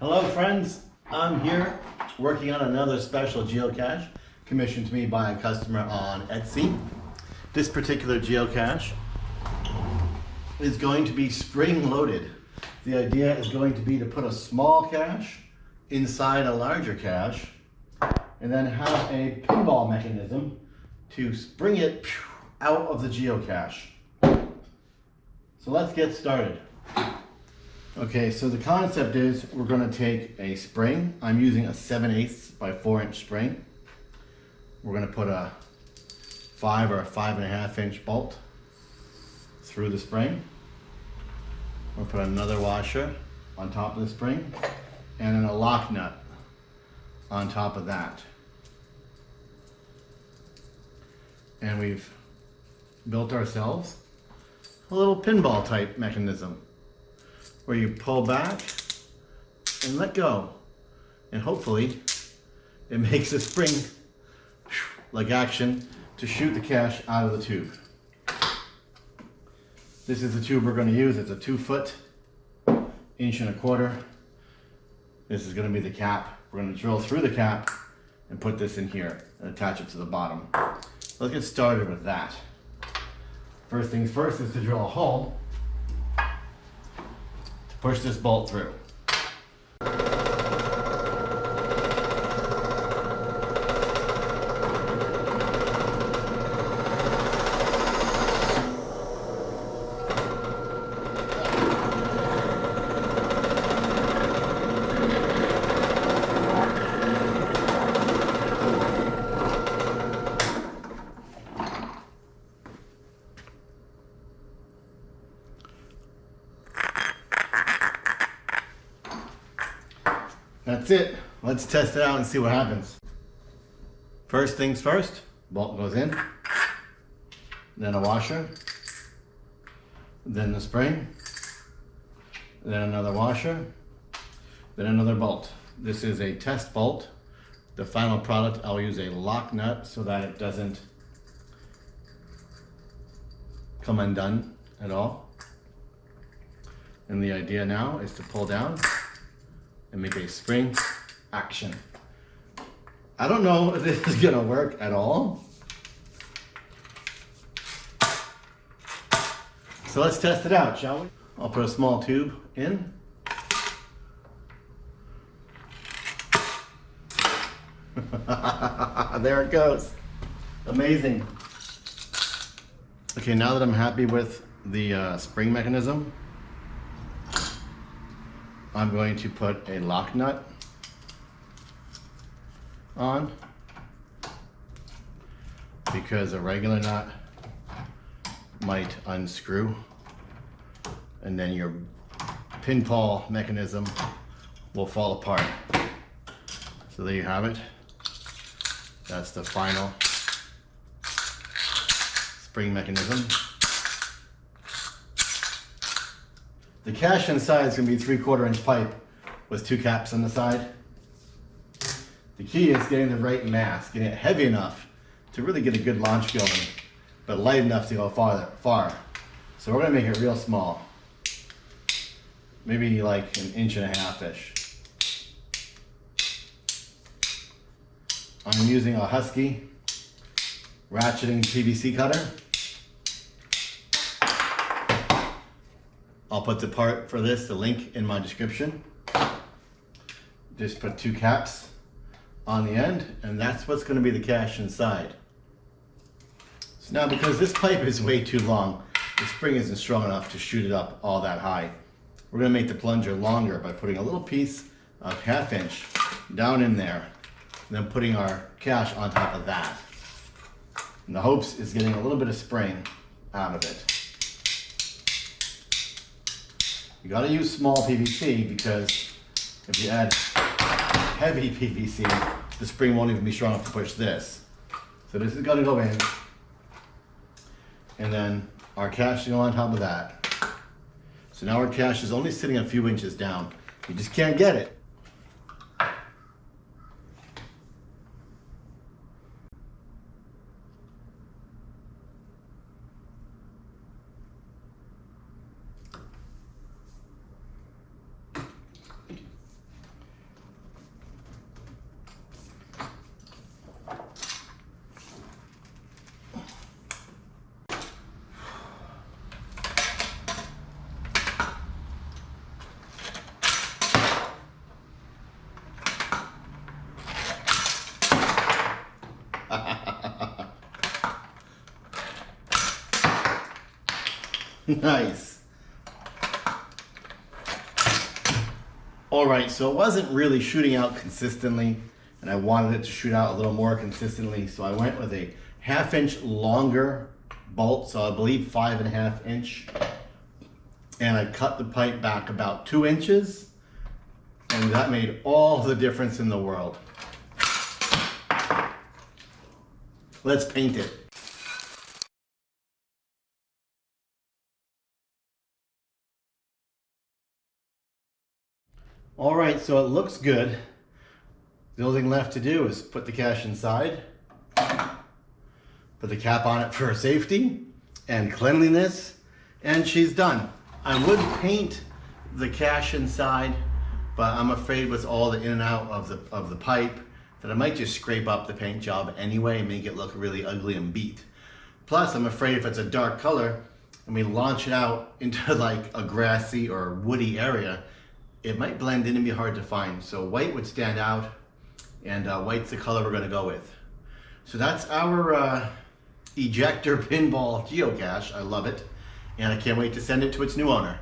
Hello friends, I'm here working on another special geocache commissioned to me by a customer on Etsy. This particular geocache is going to be spring loaded. The idea is going to be to put a small cache inside a larger cache and then have a pinball mechanism to spring it out of the geocache. So let's get started. Okay, so the concept is we're going to take a spring. I'm using a 7/8 by 4-inch spring. We're going to put a 5 or a 5.5 inch bolt through the spring. We'll put another washer on top of the spring and then a lock nut on top of that. And we've built ourselves a little pinball type mechanism where you pull back and let go, and hopefully it makes a spring like action to shoot the cache out of the tube. This is the tube we're going to use. It's a 2-foot, 1.25 inches. This is going to be the cap. We're going to drill through the cap and put this in here and attach it to the bottom. Let's get started with that. First things first is to drill a hole to push this bolt through. That's it. Let's test it out and see what happens. First things first, bolt goes in, then a washer, then the spring, then another washer, then another bolt. This is a test bolt. The final product, I'll use a lock nut so that it doesn't come undone at all. And the idea now is to pull down and make a spring action. I don't know if this is gonna work at all. So let's test it out, shall we? I'll put a small tube in. There it goes. Amazing. Okay, now that I'm happy with the spring mechanism, I'm going to put a lock nut on because a regular nut might unscrew and then your pinball mechanism will fall apart. So there you have it. That's the final spring mechanism. The cache inside is going to be 3/4 inch pipe with 2 caps on the side. The key is getting the right mass, getting it heavy enough to really get a good launch going, but light enough to go far. So we're going to make it real small, maybe like 1.5 inches-ish. I'm using a Husky ratcheting PVC cutter. I'll put the part for this, the link, in my description. Just put 2 caps on the end, and that's what's going to be the cache inside. So now, because this pipe is way too long, the spring isn't strong enough to shoot it up all that high. We're going to make the plunger longer by putting a little piece of 1/2 inch down in there, and then putting our cache on top of that. And the hopes is getting a little bit of spring out of it. You gotta use small PVC because if you add heavy PVC, the spring won't even be strong enough to push this. So this is gonna go in, and then our cache will go on top of that. So now our cache is only sitting a few inches down. You just can't get it. Nice. All right, so it wasn't really shooting out consistently, and I wanted it to shoot out a little more consistently, so I went with a 1/2 inch longer bolt, so I believe 5.5 inch, and I cut the pipe back about 2 inches, and that made all the difference in the world. Let's paint it. All right, so it looks good. The only thing left to do is put the cache inside, put the cap on it for safety and cleanliness, and she's done. I would paint the cache inside, but I'm afraid with all the in and out of the pipe that I might just scrape up the paint job anyway and make it look really ugly and beat. Plus, I'm afraid if it's a dark color and we launch it out into like a grassy or woody area, it might blend in and be hard to find. So white would stand out, and white's the color we're gonna go with. So that's our Ejector Pinball Geocache. I love it, and I can't wait to send it to its new owner.